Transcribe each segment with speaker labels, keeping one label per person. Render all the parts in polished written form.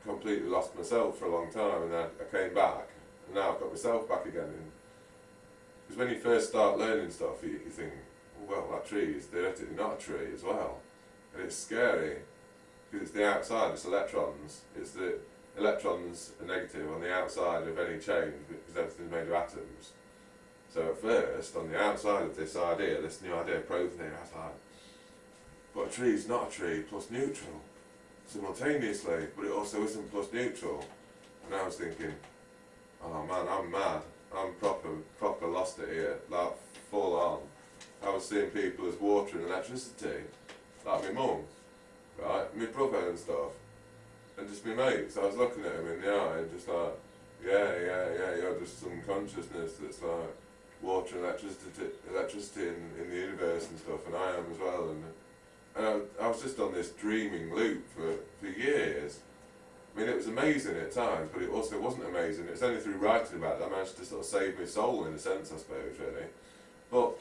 Speaker 1: completely lost myself for a long time, and then I came back, and now I've got myself back again. Because when you first start learning stuff, you think, well, that tree is theoretically not a tree as well, and it's scary because it's the outside, it's electrons. It's the electrons are negative on the outside of any change because everything's made of atoms. So at first, on the outside of this idea, this new idea of pro theory, I was like, but a tree is not a tree plus neutral simultaneously, but it also isn't plus neutral. And I was thinking, oh man, I'm mad. I'm proper lost it here, like full on. I was seeing people as water and electricity, like my mum, right, my brother and stuff, and just my mates. I was looking at him in the eye and just like, yeah, you're just some consciousness that's like water and electricity in the universe and stuff, and I am as well. And I was just on this dreaming loop for years. I mean, it was amazing at times, but it also wasn't amazing. It's only through writing about it I managed to sort of save my soul in a sense, I suppose, really. But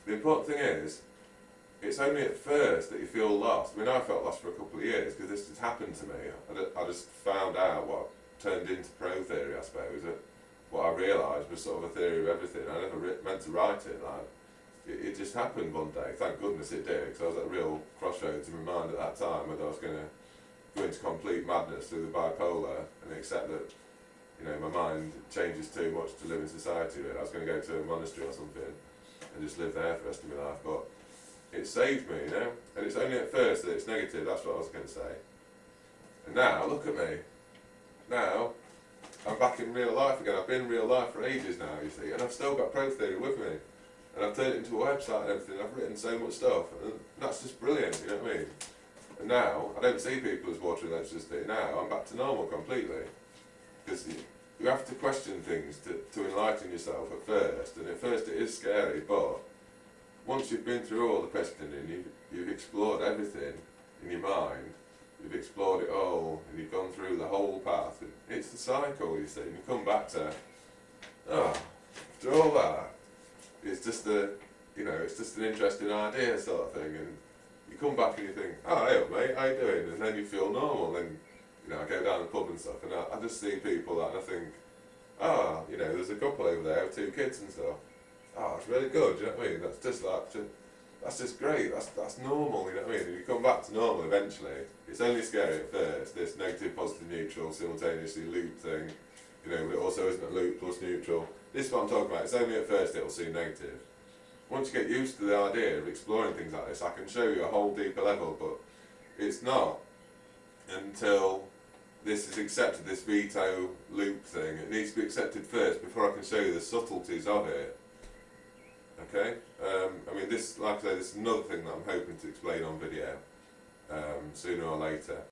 Speaker 1: the important thing is, it's only at first that you feel lost. I mean, I felt lost for a couple of years because this has happened to me. I just found out what turned into pro theory, I suppose. What I realised was sort of a theory of everything. I never meant to write it. Like, it just happened one day. Thank goodness it did, because I was at a real crossroads in my mind at that time whether I was going to go into complete madness through the bipolar and accept that, you know, my mind changes too much to live in society. Really. I was going to go to a monastery or something and just live there for the rest of my life. But it saved me, you know. And it's only at first that it's negative. That's what I was going to say. And now look at me. Now I'm back in real life again. I've been in real life for ages now, you see, and I've still got pro theory with me. And I've turned it into a website and everything. I've written so much stuff, and that's just brilliant. You know what I mean? And now, I don't see people as water and electricity. Now, I'm back to normal completely. Because you have to question things to enlighten yourself at first. And at first it is scary, but once you've been through all the questioning, you've explored everything in your mind, you've explored it all, and you've gone through the whole path. It's the cycle, you see. And you come back to, after all that, it's just it's just an interesting idea sort of thing. And you come back and you think, oh, hey up mate, how you doing? And then you feel normal, and I go down the pub and stuff, and I just see people that, and I think, there's a couple over there with 2 kids and stuff. Oh, it's really good, you know what I mean? That's just like, that's just great, that's normal, you know what I mean? And you come back to normal eventually. It's only scary at first, this negative, positive, neutral, simultaneously loop thing, but it also isn't a loop plus neutral. This is what I'm talking about, it's only at first it'll seem negative. Once you get used to the idea of exploring things like this, I can show you a whole deeper level, but it's not until this is accepted, this veto loop thing. It needs to be accepted first before I can show you the subtleties of it. Okay? I mean, this, like I say, this is another thing that I'm hoping to explain on video sooner or later.